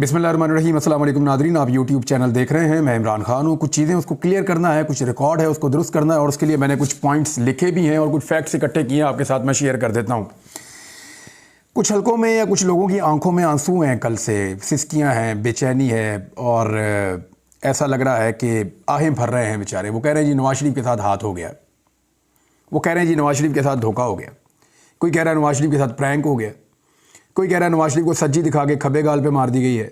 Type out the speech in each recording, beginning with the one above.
बिस्मिल्लाहिर्रहमानिर्रहीम। अस्सलाम वालेकुम नादरीन, आप यूट्यूब चैनल देख रहे हैं। मैं इमरान खान हूँ। कुछ चीज़ें उसको क्लियर करना है, कुछ रिकॉर्ड है उसको दुरुस्त करना है, और उसके लिए मैंने कुछ पॉइंट्स लिखे भी हैं और कुछ फैक्ट्स इकट्ठे किए हैं, आपके साथ मैं शेयर कर देता हूँ। कुछ हलकों में या कुछ लोगों की आंखों में आंसू हैं, कल से सिसकियाँ हैं, बेचैनी है, और ऐसा लग रहा है कि आहें भर रहे हैं बेचारे। वो कह रहे हैं जी नवाज शरीफ के साथ हाथ हो गया, वो कह रहे हैं जी नवाज शरीफ के साथ धोखा हो गया, कोई कह रहा है नवाज शरीफ के साथ प्रैंक हो गया, कोई कह रहा है नवाज शरीफ को सज्जी दिखा के खब्बे गाल पे मार दी गई है।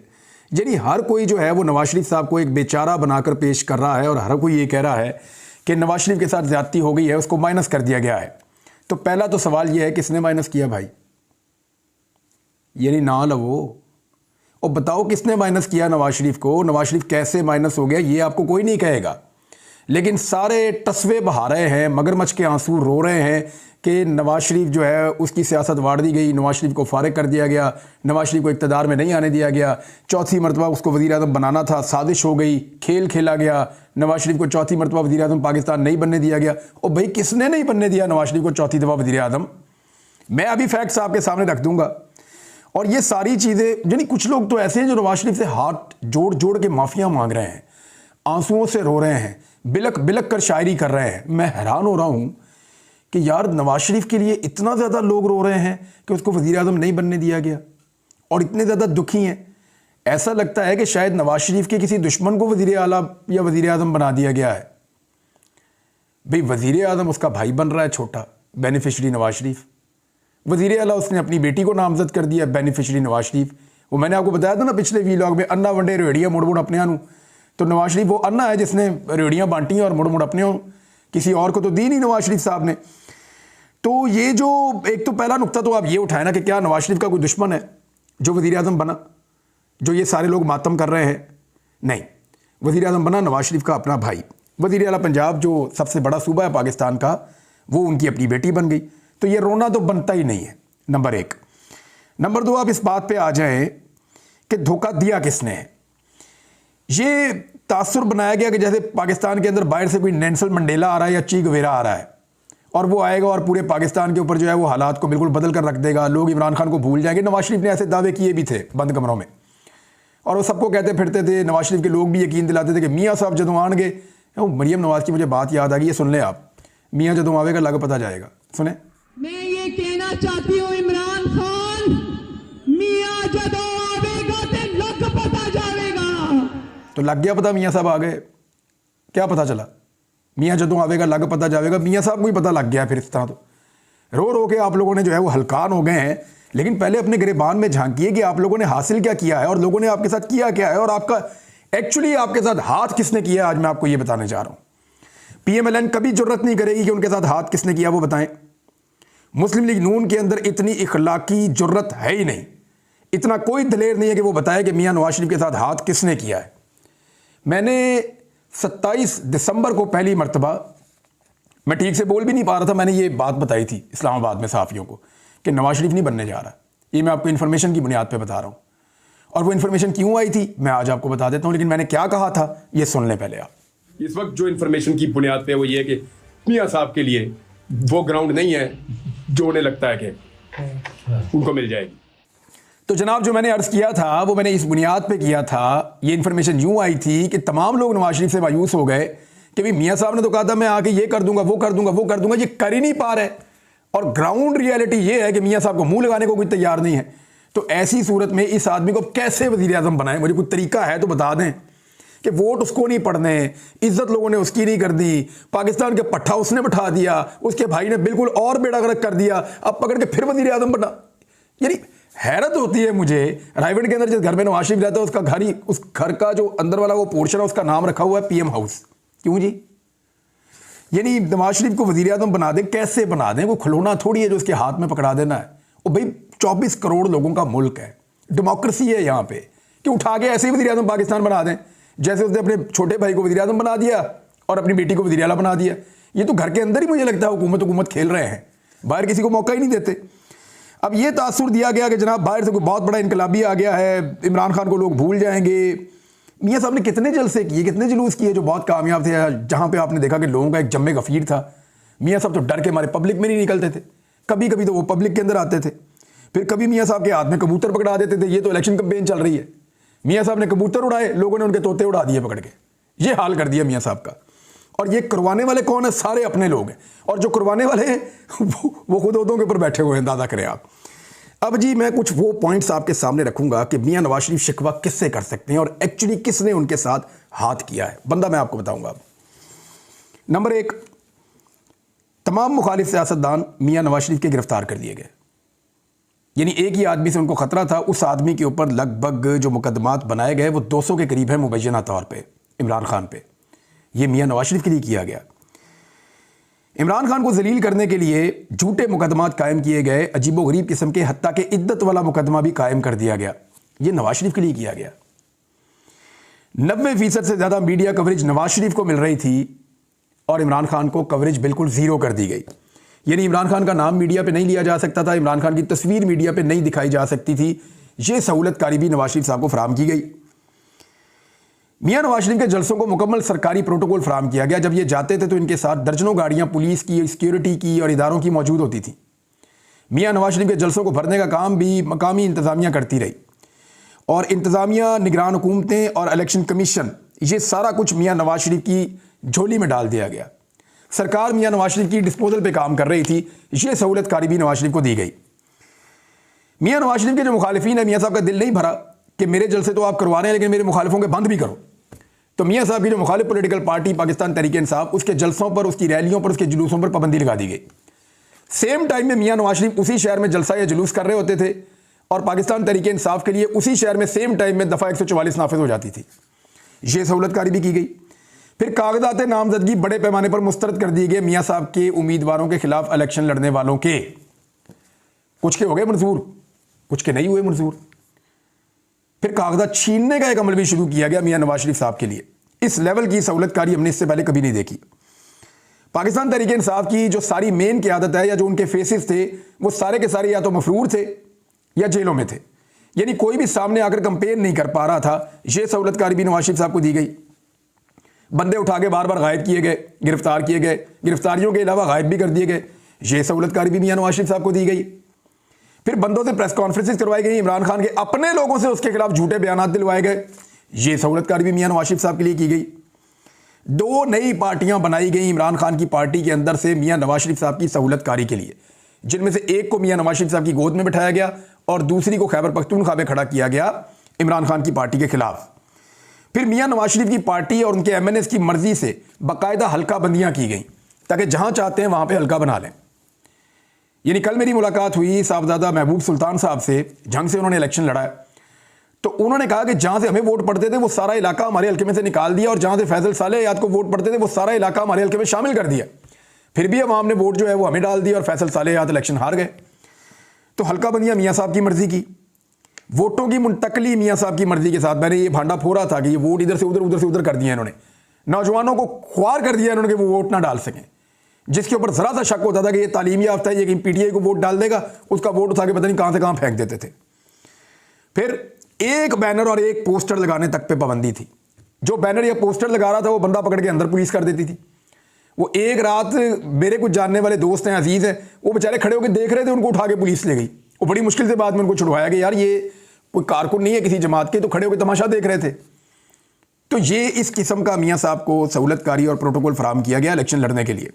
यानी हर कोई जो है वो नवाज शरीफ साहब को एक बेचारा बनाकर पेश कर रहा है, और हर कोई ये कह रहा है कि नवाज शरीफ के साथ ज़्यादती हो गई है, उसको माइनस कर दिया गया है। तो पहला तो सवाल ये है, किसने माइनस किया भाई? यानी ना लवो और बताओ किसने माइनस किया नवाज शरीफ को? नवाज शरीफ कैसे माइनस हो गया ये आपको कोई नहीं कहेगा, लेकिन सारे तस्वे बहा रहे हैं, मगरमच्छ के आंसू रो रहे हैं कि नवाज शरीफ जो है उसकी सियासत वाड़ दी गई, नवाज शरीफ को फारिग कर दिया गया, नवाज शरीफ को इक़्तिदार में नहीं आने दिया गया, चौथी मरतबा उसको वज़ीर आज़म बनाना था, साजिश हो गई, खेल खेला गया, नवाज शरीफ को चौथी मरतबा वज़ीर आज़म पाकिस्तान नहीं बनने दिया गया। और भाई किसने नहीं बनने दिया नवाज शरीफ को चौथी दफ़ा वज़ीर आज़म? मैं अभी फैक्ट्स आपके सामने रख दूंगा। और ये सारी चीज़ें, यानी कुछ लोग तो ऐसे हैं जो नवाज शरीफ से हाथ जोड़ जोड़ के माफ़िया मांग रहे हैं, आंसुओं से रो रहे हैं, बिलक बिलक कर शायरी कर रहे हैं। मैं हैरान हो रहा हूं कि यार नवाज शरीफ के लिए इतना ज़्यादा लोग रो रहे हैं कि उसको वज़ीर आज़म नहीं बनने दिया गया, और इतने ज़्यादा दुखी हैं। ऐसा लगता है कि शायद नवाज शरीफ के किसी दुश्मन को वज़ीर आला या वज़ीर आज़म बना दिया गया है। भाई वज़ीर आज़म उसका भाई बन रहा है छोटा, बेनिफिशरी नवाज शरीफ। वज़ीर आला उसने अपनी बेटी को नामजद कर दिया, बेनिफिशरी नवाज शरीफ। वो मैंने आपको बताया था ना पिछले वीलॉग में, अन्ना वंडे रेडियाँ मुड़ मुड़ अपने आनू। तो नवाज शरीफ वो अन्ना है जिसने रेडियाँ बांटी और मुड़ मुड़ अपने हो, किसी और को तो दी नहीं नवाज शरीफ साहब ने। तो ये जो एक तो पहला नुक्ता तो आप ये उठाए ना कि क्या नवाज शरीफ का कोई दुश्मन है जो वज़ीर आज़म बना, जो ये सारे लोग मातम कर रहे हैं? नहीं, वज़ीर आज़म बना नवाज शरीफ का अपना भाई। वज़ीर आला पंजाब जो सबसे बड़ा सूबा है पाकिस्तान का, वो उनकी अपनी बेटी बन गई। तो ये रोना तो बनता ही नहीं है, नंबर एक। नंबर दो, आप इस बात पे आ जाएं कि धोखा दिया किसने है। ये तासुर बनाया गया कि जैसे पाकिस्तान के अंदर बाहर से कोई नेल्सन मंडेला आ रहा है या ची गुवेरा आ रहा है, और वो आएगा और पूरे पाकिस्तान के ऊपर जो है वो हालात को बिल्कुल बदल कर रख देगा, लोग इमरान खान को भूल जाएंगे। नवाज शरीफ ने ऐसे दावे किए भी थे बंद कमरों में, और वो सबको कहते फिरते थे। नवाज शरीफ के लोग भी यकीन दिलाते थे कि मियाँ साहब जदों आएंगे, मरियम नवाज की मुझे बात याद आ गई, ये सुन लें आप। मियाँ जदों आवेगा लग पता जाएगा, सुने। मैं ये कहना चाहती हूँ इमरान खान, मियाँ जदों आवेगा ते लग पता जाएगा। तो लग गया पता, मियाँ साहब आ गए। क्या पता चला? मियाँ जदों आवेगा लग पता जाएगा। मियाँ साहब को ही पता लग गया। फिर इस तरह तो रो रो के आप लोगों ने जो है वो हलकान हो गए हैं। लेकिन पहले अपने गिरेबान में झांकिए कि आप लोगों ने हासिल क्या किया है और लोगों ने आपके साथ किया क्या है, और आपका एक्चुअली आपके साथ हाथ किसने किया। आज मैं आपको ये बताने जा रहा हूँ। PMLN कभी जरूरत नहीं करेगी कि उनके साथ हाथ किसने किया वो बताएं। मुस्लिम लीग नून के अंदर इतनी इखलाकी जुर्रत है ही नहीं, इतना कोई दलेर नहीं है कि वो बताए कि मियाँ नवाज शरीफ के साथ हाथ किसने किया है। मैंने 27 दिसंबर को पहली मरतबा, मैं ठीक से बोल भी नहीं पा रहा था, मैंने ये बात बताई थी इस्लामाबाद में साफियों को कि नवाज शरीफ नहीं बनने जा रहा। ये मैं आपको इन्फॉर्मेशन की बुनियाद पे बता रहा हूँ, और वो इन्फॉर्मेशन क्यों आई थी मैं आज आपको बता देता हूँ। लेकिन मैंने क्या कहा था ये सुन लें पहले आप। इस वक्त जो इन्फॉर्मेशन की बुनियाद पे वो ये है कि मियाँ साहब के लिए वो ग्राउंड नहीं है जो उन्हें लगता है कि उनको मिल जाएगी। तो जनाब जो मैंने अर्ज़ किया था वो मैंने इस बुनियाद पे किया था। ये इन्फॉर्मेशन यूँ आई थी कि तमाम लोग नवाज शरीफ से मायूस हो गए कि भाई मियाँ साहब ने तो कहा था मैं आके ये कर दूंगा, वो कर दूंगा, वो कर दूंगा, ये कर ही नहीं पा रहे। और ग्राउंड रियलिटी ये है कि मियाँ साहब को मुंह लगाने को कोई तैयार नहीं है। तो ऐसी सूरत में इस आदमी को कैसे वज़ीर आज़म बनाए? मुझे कोई तरीका है तो बता दें कि वोट उसको नहीं पड़ने, इज्जत लोगों ने उसकी नहीं कर दी, पाकिस्तान के पट्टा उसने बैठा दिया, उसके भाई ने बिल्कुल और बेड़ा गर्क कर दिया, अब पकड़ के फिर वज़ीर आज़म बना। यानी हैरत होती है मुझे। रायगढ़ के अंदर जिस घर में नवाज शरीफ रहता है उसका घर ही, उस घर का जो अंदर वाला वो पोर्शन है उसका नाम रखा हुआ है PM हाउस। क्यों जी? यानी नवाज शरीफ को वज़ीर आज़म बना दें, कैसे बना दें? वो खिलौना थोड़ी है जो उसके हाथ में पकड़ा देना है। वो भाई 24 करोड़ लोगों का मुल्क है, डेमोक्रेसी है यहाँ पे, कि उठा के ऐसे ही वज़ीर आज़म पाकिस्तान बना दें जैसे उसने अपने छोटे भाई को वज़ीर आज़म बना दिया और अपनी बेटी को वज़ीर आला बना दिया। ये तो घर के अंदर ही मुझे लगता है हुकूमत खेल रहे हैं, बाहर किसी को मौका ही नहीं देते। अब ये तासुर दिया गया कि जनाब बाहर से कोई बहुत बड़ा इनकलाबी आ गया है, इमरान खान को लोग भूल जाएंगे। मियाँ साहब ने कितने जलसे किए, कितने जुलूस किए जो बहुत कामयाब थे, जहाँ पे आपने देखा कि लोगों का एक जम्मे गफीर था। मियाँ साहब तो डर के मारे पब्लिक में नहीं निकलते थे, कभी कभी तो वो पब्लिक के अंदर आते थे, फिर कभी मियाँ साहब के हाथ में कबूतर पकड़ा देते थे। ये तो इलेक्शन कैंपेन चल रही है, मियाँ साहब ने कबूतर उड़ाए, लोगों ने उनके तोते उड़ा दिए पकड़ के। ये हाल कर दिया मियाँ साहब का। और ये करवाने वाले कौन है? सारे अपने लोग हैं, और जो करवाने वाले हैं वो खुद ओहदों के ऊपर बैठे हुए हैं, अंदाजा करें आप। अब जी मैं कुछ वो पॉइंट्स आपके सामने रखूंगा कि मियाँ नवाज शरीफ शिकवा किससे कर सकते हैं और एक्चुअली किसने उनके साथ हाथ किया है। बंदा मैं आपको बताऊंगा। नंबर 1, तमाम मुखालिफ सियासतदान मियाँ नवाज शरीफ के गिरफ्तार कर लिए गए। यानी एक ही आदमी से उनको खतरा था, उस आदमी के ऊपर लगभग जो मुकदमात बनाए गए वो 200 के करीब है मुबैना तौर पे इमरान खान पे। ये मियाँ नवाज शरीफ के लिए किया गया। इमरान खान को जलील करने के लिए झूठे मुकदमात कायम किए गए, अजीबोगरीब किस्म के, हत्ता के इद्दत वाला मुकदमा भी कायम कर दिया गया। ये नवाज शरीफ के लिए किया गया। 90% से ज़्यादा मीडिया कवरेज नवाज शरीफ को मिल रही थी और इमरान खान को कवरेज बिल्कुल ज़ीरो कर दी गई। यानी इमरान खान का नाम मीडिया पे नहीं लिया जा सकता था, इमरान खान की तस्वीर मीडिया पे नहीं दिखाई जा सकती थी। ये सहूलतकारी भी नवाज शरीफ साहब को फराम की गई। मियाँ नवाज शरीफ के जलसों को मुकम्मल सरकारी प्रोटोकॉल फराम किया गया। जब ये जाते थे तो इनके साथ दर्जनों गाड़ियां पुलिस की, सिक्योरिटी की और इदारों की मौजूद होती थी। मियाँ नवाज शरीफ के जलसों को भरने का काम भी मकामी इंतज़ामिया करती रही, और इंतज़ामिया, निगरान हुकूमतें और इलेक्शन कमीशन, ये सारा कुछ मियाँ नवाज शरीफ की झोली में डाल दिया गया। सरकार मियाँ नवाज शरीफ की डिस्पोजल पे काम कर रही थी। ये सहूलतकारी भी नवाज शरीफ को दी गई। मियाँ नवाज शरीफ के जो मुखालिफिन है, मियाँ साहब का दिल नहीं भरा कि मेरे जलसे तो आप करवा रहे हैं लेकिन मेरे मुखालिफों के बंद भी करो। तो मियाँ साहब की जो मुखालिफ पॉलिटिकल पार्टी पाकिस्तान तहरीक इंसाफ, उसके जलसों पर, उसकी रैलियों पर, उसके जुलूसों पर पाबंदी लगा दी गई। सेम टाइम में मियाँ नवाज शरीफ उसी शहर में जलसा या जुलूस कर रहे होते थे और पाकिस्तान तहरीक इंसाफ के लिए उसी शहर में सेम टाइम में दफ़ा 144 नाफिज हो जाती थी। ये सहूलतकारी भी की गई। फिर कागजात नामजदगी बड़े पैमाने पर मुस्तरद कर दिए गए मियाँ साहब के उम्मीदवारों के खिलाफ इलेक्शन लड़ने वालों के। कुछ के हो गए मंजूर, कुछ के नहीं हुए मंजूर। फिर कागजात छीनने का एक अमल भी शुरू किया गया मियाँ नवाज शरीफ साहब के लिए। इस लेवल की सहूलतकारी हमने इससे पहले कभी नहीं देखी। पाकिस्तान तहरीक इंसाफ की जो सारी मेन क़यादत है या जो उनके फेसेस थे, वो सारे के सारे या तो मफरूर थे या जेलों में थे। यानी कोई भी सामने आकर कंपेन नहीं कर पा रहा था। ये सहूलतकारी भी नवाज शरीफ साहब को दी गई। बंदे उठा के बार बार गायब किए गए, गिरफ्तार किए गए, गिरफ्तारियों के अलावा गायब भी कर दिए गए। ये सहूलतकारी भी मियाँ नवाज शरीफ साहब को दी गई। फिर बंदों से प्रेस कॉन्फ्रेंसेस करवाई गई, इमरान खान के अपने लोगों से उसके खिलाफ झूठे बयानात दिलवाए गए। ये सहूलतकारी भी मियाँ नवाज शरीफ साहब के लिए की गई। 2 नई पार्टियां बनाई गई इमरान खान की पार्टी के अंदर से मियाँ नवाज शरीफ साहब की सहूलतकारी के लिए, जिनमें से एक को मियाँ नवाज शरीफ साहब की गोद में बिठाया गया और दूसरी को खैबर पख्तूनख्वा में खड़ा किया गया इमरान खान की पार्टी के खिलाफ। फिर मियाँ नवाज शरीफ की पार्टी और उनके MNAs की मर्जी से बाकायदा हल्का बंदियां की गई ताकि जहां चाहते हैं वहां पे हल्का बना लें। यानी कल मेरी मुलाकात हुई साहबजादा महबूब सुल्तान साहब से, जंग से उन्होंने इलेक्शन लड़ा है। तो उन्होंने कहा कि जहां से हमें वोट पड़ते थे वो सारा इलाका हमारे हल्के में से निकाल दिया और जहां से फैसल साले याद को वोट पड़ते थे वो सारा इलाका हमारे हल्के में शामिल कर दिया। फिर भी अवाम ने वोट जो है वो हमें डाल दिया और फैसल साले याद इलेक्शन हार गए। तो हल्का बंदियां मियाँ साहब की मर्जी की, वोटों की मुंतकली मियाँ साहब की मर्जी के साथ। मैंने ये भांडा फोड़ा था कि ये वोट इधर से उधर कर दिया इन्होंने, नौजवानों को ख्वार कर दिया इन्होंने कि वो वोट ना डाल सकें। जिसके ऊपर जरा सा शक होता था कि ये तालीम याफ्ता है, ये PTI को वोट डाल देगा, उसका वोट उठा के पता नहीं कहां से कहां फेंक देते थे। फिर एक बैनर और एक पोस्टर लगाने तक पे पाबंदी थी। जो बैनर या पोस्टर लगा रहा था वो बंदा पकड़ के अंदर पुलिस कर देती थी। वो एक रात मेरे कुछ जानने वाले दोस्त हैं, अजीज हैं, वो बेचारे खड़े होकर देख रहे थे, उनको उठा के पुलिस ले गई। वो बड़ी मुश्किल से बाद में उनको छुड़वाया कि यार ये कोई कारकुन नहीं है किसी जमात के, तो खड़े होकर तमाशा देख रहे थे। तो ये इस किस्म का मियाँ साहब को सहूलतकारी और प्रोटोकॉल फराहम किया गया इलेक्शन लड़ने के लिए।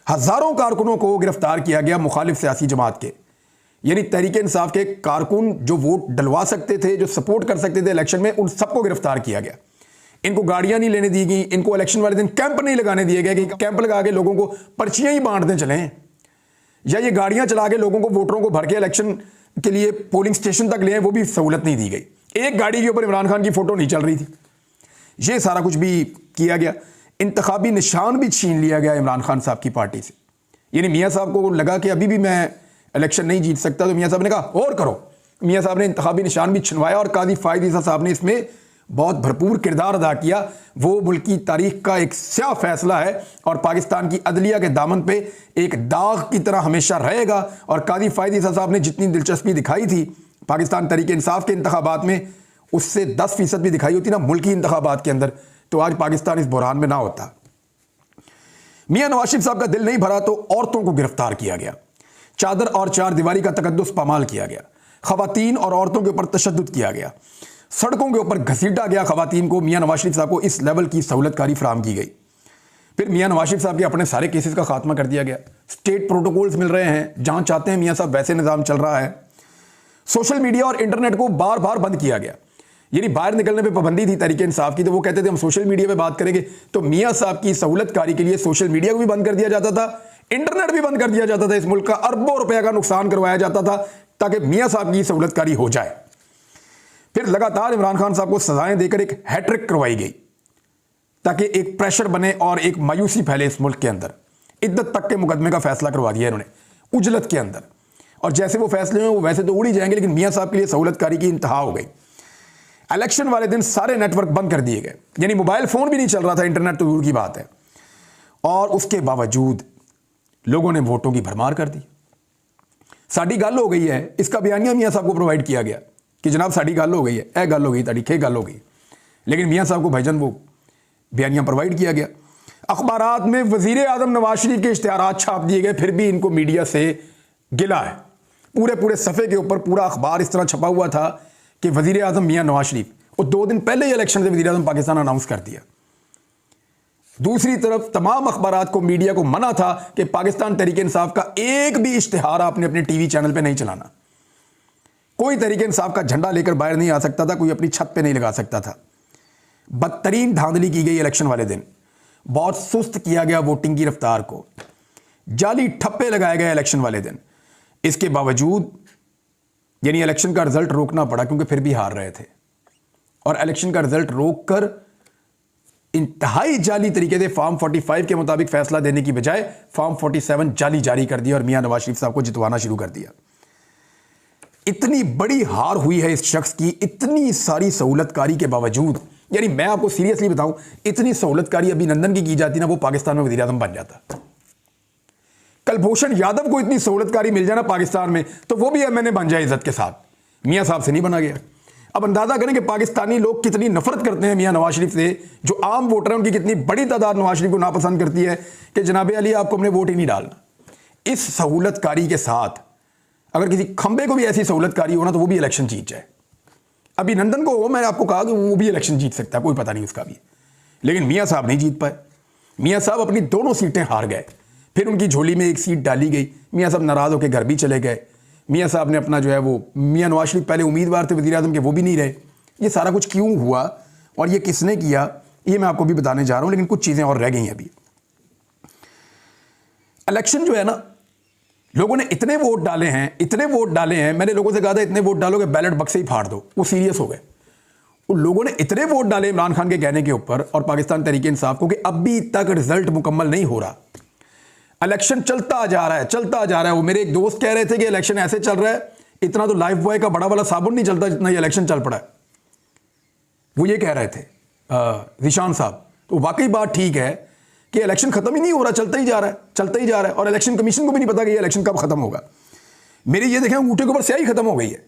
हजारों कारकुनों को गिरफ्तार किया गया मुखालिफ सियासी जमात के, यानी तहरीक इंसाफ के कारकुन जो वोट डलवा सकते थे, जो सपोर्ट कर सकते थे इलेक्शन में, उन सबको गिरफ्तार किया गया। इनको गाड़ियां नहीं लेने दी गई, इनको इलेक्शन वाले दिन कैंप नहीं लगाने दिए गए कि कैंप लगा के लोगों को पर्चियां ही बांटते चलें, या ये गाड़ियां चला के लोगों को, वोटरों को भर के इलेक्शन के लिए पोलिंग स्टेशन तक ले आए, वो भी सहूलत नहीं दी गई। एक गाड़ी के ऊपर इमरान खान की फोटो नहीं चल रही थी। ये सारा कुछ भी किया गया। इंतखाबी निशान भी छीन लिया गया इमरान खान साहब की पार्टी से। यानी मियाँ साहब को लगा कि अभी भी मैं इलेक्शन नहीं जीत सकता, तो मियाँ साहब ने कहा और करो। मियाँ साहब ने इंतखाबी निशान भी छिनवाया और काजी फायद ईसा साहब ने इसमें बहुत भरपूर किरदार अदा किया। वो मुल्क की तारीख का एक स्याह फैसला है और पाकिस्तान की अदलिया के दामन पे एक दाग की तरह हमेशा रहेगा। और काजी फायद ईसा साहब ने जितनी दिलचस्पी दिखाई थी पाकिस्तान तहरीक इंसाफ के इंतखाबात में, उससे 10% भी दिखाई होती ना मुल्की इंतखाबात के अंदर, तो आज पाकिस्तान इस बुरहान में ना होता। मियाँ नवाज शरीफ साहब का दिल नहीं भरा तो औरतों को गिरफ्तार किया गया, चादर और चार दीवारी का तकद्दुस पामाल किया गया, खवातीन और औरतों के ऊपर तशद्दुद किया गया, सड़कों के ऊपर घसीटा गया खवातीन को, मियां नवाज शरीफ साहब को इस लेवल की सहूलतकारी फराहम की गई। फिर मियां नवाज शरीफ साहब के अपने सारे केसेस का खात्मा कर दिया गया। स्टेट प्रोटोकॉल्स मिल रहे हैं, जहां चाहते हैं मियां साहब वैसे निज़ाम चल रहा है। सोशल मीडिया और इंटरनेट को बार बार बंद किया गया, यानी बाहर निकलने पे पाबंदी थी तहरीक इंसाफ की, तो वो कहते थे हम सोशल मीडिया पे बात करेंगे, तो मियां साहब की सहूलतकारी के लिए सोशल मीडिया को भी बंद कर दिया जाता था, इंटरनेट भी बंद कर दिया जाता था। इस मुल्क का अरबों रुपए का नुकसान करवाया जाता था ताकि मियां साहब की सहूलतकारी हो जाए। फिर लगातार इमरान खान साहब को सजाएं देकर एक हैट्रिक करवाई गई ताकि एक प्रेशर बने और एक मायूसी फैले इस मुल्क के अंदर। इद्दत तक के मुकदमे का फैसला करवा दिया इन्होंने उजलत के अंदर, और जैसे वो फैसले हैं वो वैसे तो उड़ ही जाएंगे, लेकिन मियां साहब के लिए सहूलतकारी की इंतहा हो गई। इलेक्शन वाले दिन सारे नेटवर्क बंद कर दिए गए, यानी मोबाइल फोन भी नहीं चल रहा था, इंटरनेट तो दूर की बात है। और उसके बावजूद लोगों ने वोटों की भरमार कर दी। साड़ी गल हो गई है, इसका बयानिया मियां साहब को प्रोवाइड किया गया कि जनाब साड़ी गल हो गई है, ए गल हो गई, तारीखे गल हो गई, लेकिन मियां साहब को भाईजान वो बयानिया प्रोवाइड किया गया। अखबारात में वजीर आजम नवाज शरीफ के इश्तिहारात छाप दिए गए, फिर भी इनको मीडिया से गिला है। पूरे पूरे सफ़े के ऊपर पूरा अखबार इस तरह छपा हुआ था कि वजीर आजम मियां नवाज शरीफ, और 2 दिन पहले ही इलेक्शन से वजीर आजम पाकिस्तान अनाउंस कर दिया। दूसरी तरफ तमाम अखबारात को, मीडिया को मना था कि पाकिस्तान तहरीक इंसाफ का एक भी इश्तिहार आपने अपने टीवी चैनल पे नहीं चलाना। कोई तहरीक इंसाफ का झंडा लेकर बाहर नहीं आ सकता था, कोई अपनी छत पे नहीं लगा सकता था। बदतरीन धांधली की गई इलेक्शन वाले दिन, बहुत सुस्त किया गया वोटिंग की रफ्तार को, जाली ठप्पे लगाए गए इलेक्शन वाले दिन। इसके बावजूद यानी इलेक्शन का रिजल्ट रोकना पड़ा, क्योंकि फिर भी हार रहे थे, और इलेक्शन का रिजल्ट रोककर इंतहाई जाली तरीके से फॉर्म 45 के मुताबिक फैसला देने की बजाय फॉर्म 47 जाली जारी कर दिया और मियां नवाज शरीफ साहब को जितवाना शुरू कर दिया। इतनी बड़ी हार हुई है इस शख्स की, इतनी सारी सहूलतकारी के बावजूद। यानी मैं आपको सीरियसली बताऊं, इतनी सहूलतकारी अभिनंदन की जाती ना, वो पाकिस्तान में वज़ीर आज़म बन जाता। कलभूषण यादव को इतनी सहूलतकारी मिल जाए ना पाकिस्तान में, तो वो भी एमएनए बन जाए इज्जत के साथ। मियां साहब से नहीं बना गया। अब अंदाजा करें कि पाकिस्तानी लोग कितनी नफरत करते हैं मियां नवाज शरीफ से। जो आम वोटर हैं उनकी कितनी बड़ी तादाद नवाज शरीफ को नापसंद करती है कि जनाब अली आपको हमने वोट ही नहीं डालना। इस सहूलतकारी के साथ अगर किसी खंबे को भी ऐसी सहूलतकारी हो ना, तो वो भी इलेक्शन जीत जाए। अभिनंदन को मैंने आपको कहा कि वो भी इलेक्शन जीत सकता है, कोई पता नहीं उसका भी, लेकिन मियां साहब नहीं जीत पाए। मियां साहब अपनी दोनों सीटें हार गए, फिर उनकी झोली में एक सीट डाली गई। मियां साहब नाराज होकर घर भी चले गए। मियां साहब ने अपना जो है वो, मियां नवाज शरीफ पहले उम्मीदवार थे वज़ीर आज़म के, वो भी नहीं रहे। ये सारा कुछ क्यों हुआ और ये किसने किया, ये मैं आपको भी बताने जा रहा हूं, लेकिन कुछ चीज़ें और रह गई हैं अभी। इलेक्शन जो है ना, लोगों ने इतने वोट डाले हैं, इतने वोट डाले हैं। मैंने लोगों से कहा था इतने वोट डालोगे बैलेट बक्से ही फाड़ दो, वो सीरियस हो गए। उन लोगों ने इतने वोट डाले इमरान खान के कहने के ऊपर और पाकिस्तान तहरीक इंसाफ को कि अभी तक रिजल्ट मुकम्मल नहीं हो रहा। इलेक्शन चलता जा रहा है, चलता जा रहा है। वो मेरे एक दोस्त कह रहे थे कि इलेक्शन ऐसे चल रहा है, इतना तो लाइफ बॉय का बड़ा वाला साबुन नहीं चलता जितना ये इलेक्शन चल पड़ा है। वो ये कह रहे थे जिशान साहब। तो वाकई बात ठीक है कि इलेक्शन खत्म ही नहीं हो रहा, चलता ही जा रहा है, चलता ही जा रहा है, और इलेक्शन कमीशन को भी नहीं पता कि ये इलेक्शन कब खत्म होगा। मेरे ये देखें अंगूठे के ऊपर स्याही खत्म हो गई है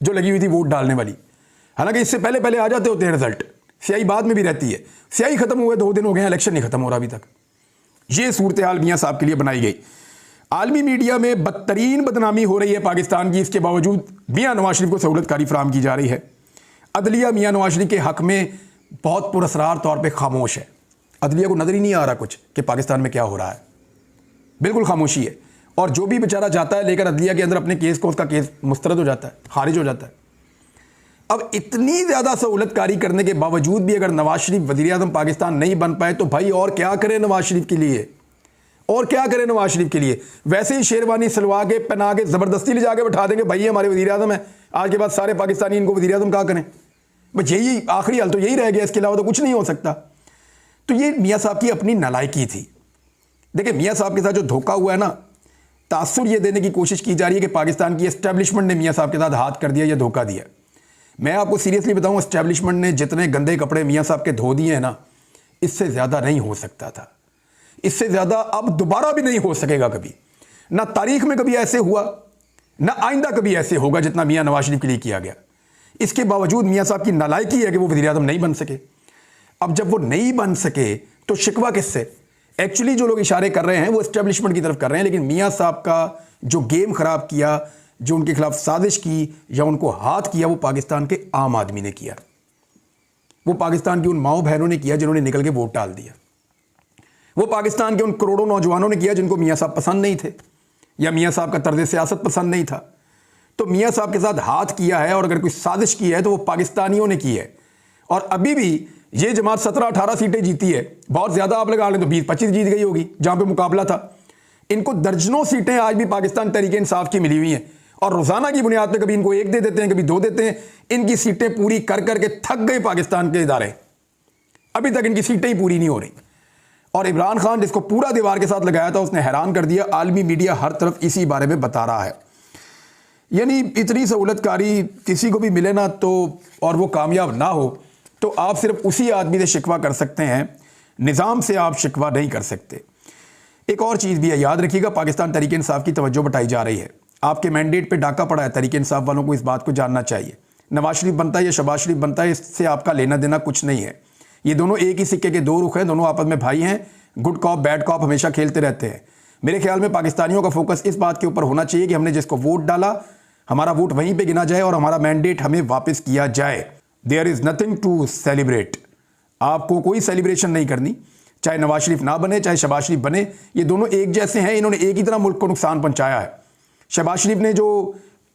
जो लगी हुई थी वोट डालने वाली। हालांकि इससे पहले पहले आ जाते होते हैं रिजल्ट, स्याही बाद में भी रहती है। स्याही खत्म हुए 2 दिन हो गए, इलेक्शन नहीं खत्म हो रहा अभी तक। ये सूरत हाल मियां साहब के लिए बनाई गई। आलमी मीडिया में बदतरीन बदनामी हो रही है पाकिस्तान की, इसके बावजूद मियां नवाज शरीफ को सहूलतकारी फराहम की जा रही है। अदलिया मियां नवाज शरीफ के हक में बहुत पुरअसरार तौर पर खामोश है। अदलिया को नजर ही नहीं आ रहा कुछ कि पाकिस्तान में क्या हो रहा है, बिल्कुल खामोशी है। और जो भी बेचारा जाता है लेकर अदलिया के अंदर अपने केस को, उसका केस मुस्तरद हो जाता है, खारिज हो जाता है। अब इतनी ज्यादा सहूलतकारी करने के बावजूद भी अगर नवाज शरीफ वज़ीर आज़म पाकिस्तान नहीं बन पाए, तो भाई और क्या करें नवाज शरीफ के लिए, और क्या करें नवाज शरीफ के लिए। वैसे ही शेरवानी सिलवा के पहना के जबरदस्ती ले जाके बैठा देंगे, भाई हमारे वज़ीर आज़म है, आज के बाद सारे पाकिस्तानी इनको वज़ीर आज़म क्या करें। बस यही आखिरी हल तो यही रह गया, इसके अलावा तो कुछ नहीं हो सकता। तो ये मियां साहब की अपनी नालायकी थी। देखिए मियां साहब के साथ जो धोखा हुआ है ना, तासुर ये देने की कोशिश की जा रही है कि पाकिस्तान की एस्टेब्लिशमेंट ने मियां साहब के साथ हाथ कर दिया या धोखा दिया। मैं आपको सीरियसली बताऊं, एस्टेब्लिशमेंट ने जितने गंदे कपड़े मियां साहब के धो दिए हैं ना, इससे ज़्यादा नहीं हो सकता था, इससे ज़्यादा अब दोबारा भी नहीं हो सकेगा कभी। ना तारीख में कभी ऐसे हुआ, ना आइंदा कभी ऐसे होगा जितना मियां नवाज शरीफ के लिए किया गया। इसके बावजूद मियां साहब की नालायकी है कि वो वज़ीर आज़म नहीं बन सके। अब जब वो नहीं बन सके तो शिकवा किससे? एक्चुअली जो लोग इशारे कर रहे हैं वो एस्टेब्लिशमेंट की तरफ कर रहे हैं, लेकिन मियां साहब का जो गेम खराब किया, जो उनके खिलाफ साजिश की या उनको हाथ किया वो पाकिस्तान के आम आदमी ने किया, वो पाकिस्तान की उन माओ बहनों ने किया जिन्होंने निकल के वोट डाल दिया, वो पाकिस्तान के उन करोड़ों नौजवानों ने किया जिनको मियाँ साहब पसंद नहीं थे या मियाँ साहब का तर्ज सियासत पसंद नहीं था। तो मियाँ साहब के साथ हाथ किया है और अगर कोई साजिश की है तो वो पाकिस्तानियों ने की है। और अभी भी ये जमात 17-18 सीटें जीती है, बहुत ज़्यादा आप लगा लें तो 20-25 जीत गई होगी जहाँ पे मुकाबला था। इनको दर्जनों सीटें आज भी पाकिस्तान तहरीक इंसाफ की मिली हुई हैं और रोज़ाना की बुनियाद पे कभी इनको 1 दे देते हैं, कभी 2 देते हैं। इनकी सीटें पूरी कर करके थक गए पाकिस्तान के इदारे, अभी तक इनकी सीटें ही पूरी नहीं हो रही। और इमरान खान जिसको पूरा दीवार के साथ लगाया था उसने हैरान कर दिया। आलमी मीडिया हर तरफ इसी बारे में बता रहा है। यानी इतनी सहूलतकारी किसी को भी मिले ना तो और वो कामयाब ना हो तो आप सिर्फ उसी आदमी से शिकवा कर सकते हैं, निज़ाम से आप शिकवा नहीं कर सकते। एक और चीज़ भी है, याद रखिएगा, पाकिस्तान तहरीक इंसाफ की तवज्जो बटाई जा रही है। आपके मैंडेट पे डाका पड़ा है, तहरीक इंसाफ वालों को इस बात को जानना चाहिए। नवाज शरीफ बनता है या शहबाज शरीफ बनता है, इससे आपका लेना देना कुछ नहीं है। ये दोनों एक ही सिक्के के 2 रुख हैं, दोनों आपस में भाई हैं। गुड कॉप बैड कॉप हमेशा खेलते रहते हैं। मेरे ख्याल में पाकिस्तानियों का फोकस इस बात के ऊपर होना चाहिए कि हमने जिसको वोट डाला हमारा वोट वहीं पे गिना जाए और हमारा मैंडेट हमें वापस किया जाए। There is nothing to celebrate. आपको कोई सेलिब्रेशन नहीं करनी, चाहे नवाज शरीफ ना बने चाहे शहबाज शरीफ बने, ये दोनों एक जैसे हैं। इन्होंने एक ही तरह मुल्क को नुकसान पहुंचाया है। शहबाज शरीफ ने जो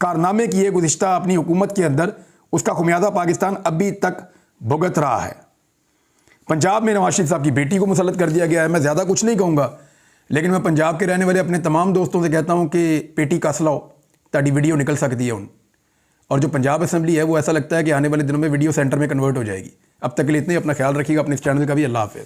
कारनामे किए गुज़िश्ता अपनी हुकूमत के अंदर, उसका खुमियाजा पाकिस्तान अभी तक भुगत रहा है। पंजाब में नवाज शरीफ साहब की बेटी को मुसल्लत कर दिया गया है। मैं ज़्यादा कुछ नहीं कहूँगा, लेकिन मैं पंजाब के रहने वाले अपने तमाम दोस्तों से कहता हूँ कि पेटी कस लाओ ताकि वीडियो निकल सकती है उन। और जो पंजाब असेंबली है वो ऐसा लगता है कि आने वाले दिनों में वीडियो सेंटर में कन्वर्ट हो जाएगी। अब तक के लिए इतने, अपना ख्याल रखिएगा, अपने इस चैनल का भी। अल्लाह हाफ़िज़।